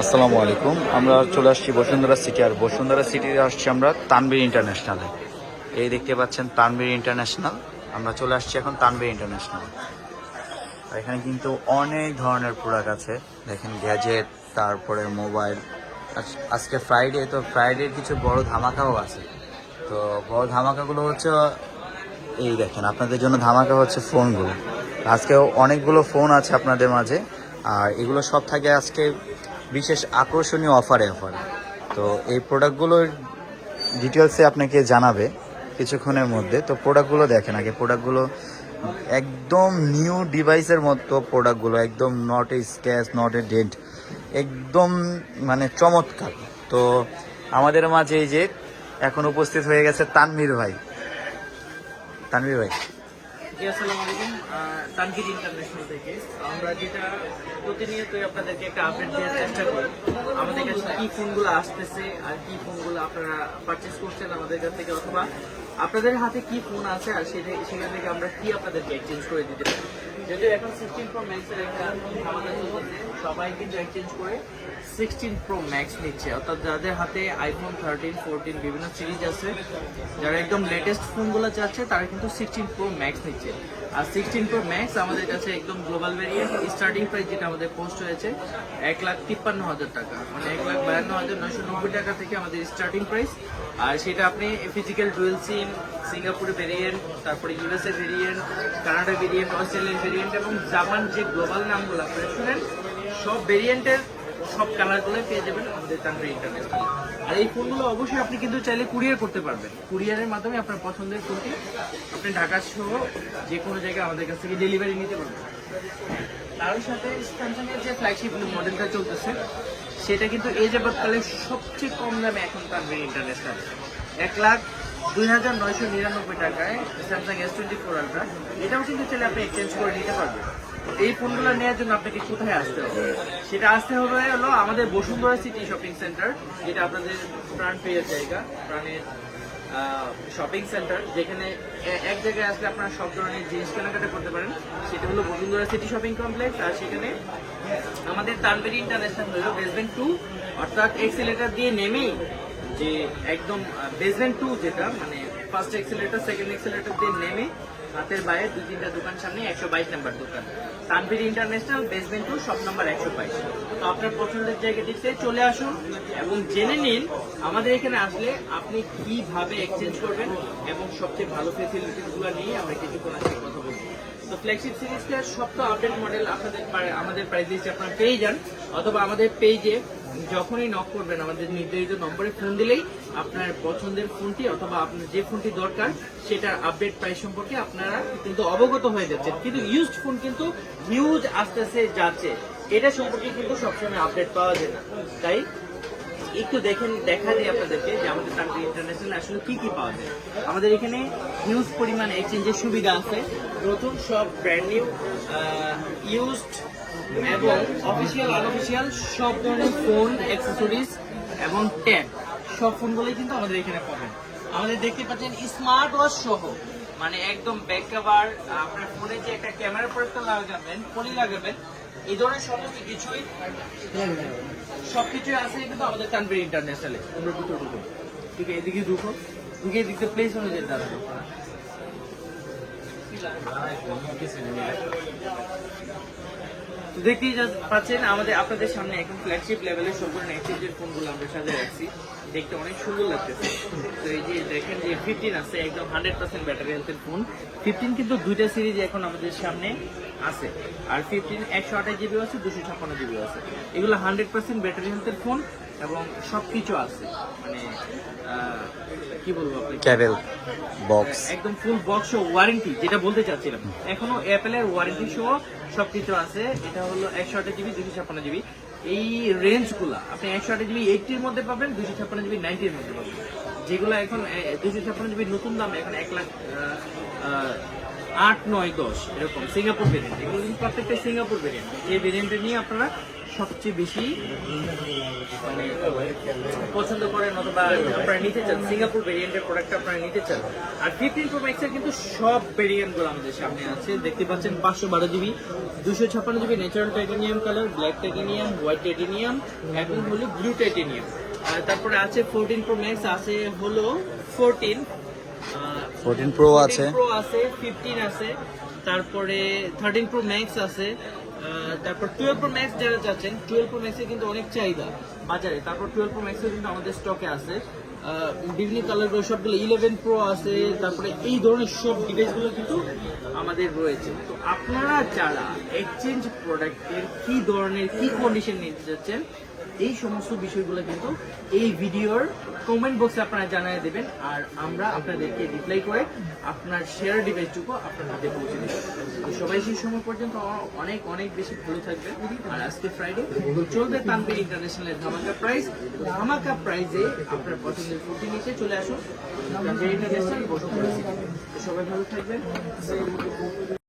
আসসালামু আলাইকুম। আমরা চলে আসছি বসুন্ধরা সিটি, আর বসুন্ধরা সিটিতে আসছি আমরা তানভীর ইন্টারন্যাশনালে। এই দেখতে পাচ্ছেন তানভীর ইন্টারন্যাশনাল। আমরা চলে আসছি এখন তানভীর ইন্টারন্যাশনাল। এখানে কিন্তু অনেক ধরনের প্রোডাক্ট আছে, দেখেন গ্যাজেট, তারপরে মোবাইল। আজকে ফ্রাইডে, তো ফ্রাইডের কিছু বড় ধামাকাও আছে। তো বড় ধামাকাগুলো হচ্ছে এই দেখেন, আপনাদের জন্য ধামাকা হচ্ছে ফোনগুলো। আজকেও অনেকগুলো ফোন আছে আপনাদের মাঝে, আর এগুলো সব থাকে আজকে বিশেষ আকর্ষণীয় অফারে। তো এই প্রোডাক্টগুলোর ডিটেলসে আপনাকে জানাবে কিছুক্ষণের মধ্যে। তো প্রোডাক্টগুলো দেখেন আগে, প্রোডাক্টগুলো একদম নিউ ডিভাইসের মতো প্রোডাক্টগুলো, একদম not a scratch, not a dent, একদম মানে চমৎকার। তো আমাদের মাঝে এই যে এখন উপস্থিত হয়ে গেছে তানভীর ভাই। তানভীর ভাই, জি, আসসালামু আলাইকুম। তানভীর ইন্টারন্যাশনাল থেকে আমরা যেটা প্রতিনিয়তই আপনাদেরকে একটা আপডেট দেওয়ার চেষ্টা করি, আমাদের কাছে কি ফোনগুলো আসতেছে আর কি ফোনগুলো আপনারা পারচেস করছেন আমাদের কাছ থেকে, অথবা আপনাদের হাতে কি ফোন আছে আর সেখান থেকে আমরা কি আপনাদেরকে এক্সচেঞ্জ করে দিতে পারি। যদিও এখন 16 Pro Max এর একটা আমাদের চলছে, সবাই কিন্তু এক্সচেঞ্জ করে 16 Pro Max নিচ্ছে, অর্থাৎ যাদের হাতে iPhone 13, 14 বিভিন্ন সিরিজ আছে, যারা একদম লেটেস্ট ফোনগুলো চাচ্ছে তারা কিন্তু 16 Pro Max নিচ্ছে। আর 16 Pro Max আমাদের কাছে একদম গ্লোবাল ভেরিয়েন্ট, স্টার্টিং প্রাইস যেটা আমাদের পোস্ট হয়েছে 1,53,000 টাকা, মানে 1,52,990 টাকা থেকে আমাদের স্টার্টিং প্রাইস। আর সেটা আপনি ফিজিক্যাল ডুয়েল সিম, সিঙ্গাপুরের ভেরিয়েন্ট, তারপরে USA variant, Canada variant, Australian variant এবং জাপান যে গ্লোবাল নামগুলো আপনারা শুনেন, সব ভেরিয়েন্টের সব কালারগুলো পেয়ে যাবেন আমাদের তানভীর ইন্টারন্যাশনাল। আর এই ফোনগুলো অবশ্যই আপনি কিন্তু চাইলে কুরিয়ার করতে পারবেন। কুরিয়ারের মাধ্যমে আপনার পছন্দের ফোনটি আপনি ঢাকা সহ যে কোনো জায়গায় আমাদের কাছ থেকে ডেলিভারি নিতে পারবেন। তার সাথে স্যামসাংয়ের যে ফ্ল্যাগশিপ মডেলটা চলতেছে সেটা কিন্তু এই যাবৎকালে সবচেয়ে কম দামে এখন তানভীর ইন্টারন্যাশনাল, 1,02,999 টাকায় স্যামসাং S24 আলট্রা। এটাও কিন্তু চাইলে আপনি এক্সচেঞ্জ করে নিতে পারবেন। এই ফোনগুলো নেওয়ার জন্য আপনাকে কোথায় আসতে হবে? সেটা আসতে হবে হলো আমাদের বসুন্ধরা সিটি শপিং সেন্টার, যেটা আপনাদের প্রাণ প্রিয় জায়গা, প্রাণের শপিং সেন্টার, যেখানে এক জায়গায় আসলে আপনারা সব ধরনের জিনিস কেনাকাটা করতে পারেন। সেটা হলো বসুন্ধরা সিটি শপিং কমপ্লেক্স। আর সেখানে আমাদের তানভীর ইন্টারন্যাশনাল হলো বেসমেন্ট 2, অর্থাৎ এক্সিলেটার দিয়ে নেমেই যে একদম বেসমেন্ট 2, যেটা মানে ফার্স্ট এক্সিলেটার সেকেন্ড এক্সিলেটার দিয়ে নেমে হাতের বাইরে 2-3টা দোকান সামনে 122 নাম্বার দোকান, Tanvir international basement 2, shop number 122। তো আপনার পছন্দের জায়গাটিতে চলে আসুন এবং জেনে নিন আমাদের এখানে আসলে আপনি কিভাবে এক্সচেঞ্জ করবেন এবং সবচেয়ে ভালো ফেসিলিটিসগুলো নিয়ে আমরা কিছুক্ষণ আজকে কথা বলবো। তো ফ্ল্যাগশিপ সিরিজটার সব তো আপডেট মডেল আপনাদের আমাদের প্রাইস লিস্টে আপনারা পেয়ে যান, অথবা আমাদের পেজে যখনই নক করবেন আমাদের নির্ধারিত নম্বরে ফোন দিলেই আপনার পছন্দের ফোনটি অথবা আপনার যে ফোনটি দরকার সেটার আপডেট প্রাইস সম্পর্কে আপনারা কিন্তু অবগত হয়ে যাচ্ছেন। কিন্তু ইউজড ফোন কিন্তু হিউজ আসতেছে যাচ্ছে, এটা সম্পর্কে কিন্তু সবসময় আপডেট পাওয়া যায় না। তাই একটু দেখা দিই আপনাদেরকে যে আমাদের তানভীর ইন্টারন্যাশনাল আসলে কি কি পাওয়া যায়। আমাদের এখানে হিউজ পরিমাণে এক্সচেঞ্জের সুবিধা আছে, নতুন সব ব্র্যান্ড নিউ, ইউজড এবং অফিসিয়াল আনঅফিসিয়াল সব ধরনের ফোন, অ্যাক্সেসরিজ এবং ট্যাব, সব ফোনগুলোই কিন্তু আমাদের এখানে পাবেন। আমাদের দেখতে পাচ্ছেন স্মার্ট ওয়াচ সহ, মানে একদম ব্যাক কভার, আপনার ফোনে যে একটা ক্যামেরা প্রোটেক্টর লাগাবেন, ফোনই লাগাবেন, এই ধরনের সমস্ত কিছুই সবকিছুই আছে কিন্তু আমাদের তানভীর ইন্টারন্যাশনালে। তোমরা দুটো ঢুকো, ঠিক আছে, এদিকে ঢুকো, ঢুকে এদিকে প্লেস অনুযায়ী দাঁড়ানো। দেখতেই পাচ্ছেন আমাদের আপনাদের সামনে এখন ফ্ল্যাগশিপ লেভেলের সব ধরনের এক্সচেঞ্জের ফোনগুলো আমরা সাজিয়ে রাখছি, দেখতে অনেক সুন্দর লাগতেছে। তো এই যে দেখেন যে 15 আছে, একদম 100% ব্যাটারি হেলথের ফোন। 15 কিন্তু দুইটা সিরিজ এখন আমাদের সামনে আছে, আর 15 128 জিবি আছে, 256 জিবি আছে। এগুলো 100% ব্যাটারি হেলথের ফোন এবং সবকিছু আছে, মানে কি বলবো আপনাকে, ক্যাবেল বক্স, একদম ফুল বক্স সহ ওয়ারেন্টি, যেটা বলতে চাচ্ছিলাম, এখনো অ্যাপেলের ওয়ারেন্টি সহ সবকিছু আছে। এটা হলো 128 জিবি, 256 জিবি। এই রেঞ্জগুলা আপনি 128 জিবি 80-র মধ্যে পাবেন, 256 জিবি 90-র মধ্যে পাবেন। যেগুলো এখন 256 জিবি নতুন দাম এখন 1,08,9,10 এরকম সিঙ্গাপুর ভেরিয়েন্ট। এগুলো কিন্তু প্রত্যেকটা সিঙ্গাপুর ভেরিয়েন্ট। এই ভেরিয়েন্টে নিয়ে আপনারা সবচেয়ে বেশি মানে পছন্দ করেন অথবা আপনারা নিতে চান, সিঙ্গাপুর ভেরিয়েন্টের প্রোডাক্ট আপনারা নিতে চান। আর 15 Pro Max এর কিন্তু সব ভেরিয়েন্টগুলো আমাদের সামনে আছে, দেখতে পাচ্ছেন 512GB, 256GB natural titanium colour, black titanium, white titanium এবং হলো ব্লু টাইটানিয়াম। আর তারপরে আছে 14 Pro Max, আছে হলো 14 Pro আছে, Pro আছে, 15 আছে, তারপরে 13 Pro Max আছে, তারপর 12 Pro Max যারা চাচ্ছেন, 12 Pro Max এর কিন্তু অনেক চাহিদা বাজারে। তারপর 12 Pro Max এর কিন্তু আমাদের স্টকে আছে বিভিন্ন কালারগুলো সবগুলো। 11 Pro আছে, তারপরে এই ধরনের সব ডিভাইসগুলো কিন্তু আমাদের রয়েছে। তো আপনারা যারা এক্সচেঞ্জ প্রোডাক্টের কি ধরনের কি কন্ডিশন নিতে চাচ্ছেন, এই সমস্ত বিষয়গুলো কিন্তু এই ভিডিওর কমেন্ট বক্সে আপনারা জানিয়ে দেবেন, আর আমরা আপনাদেরকে রিপ্লাই করে আপনার শেয়ার ডিভাইসটুকু আপনার হাতে পৌঁছে দেব। তো সবাই সেই সময় পর্যন্ত অনেক অনেক বেশি ভালো থাকবেন। আর আজকে ফ্রাইডে চলবে তানভীর ইন্টারন্যাশনালের ধামাকা প্রাইজে আপনার পছন্দের ফুডটি নিতে চলে আসুন তানভীর ইন্টারন্যাশনাল বসুন্ধরা সিটি। তো সবাই ভালো থাকবেন।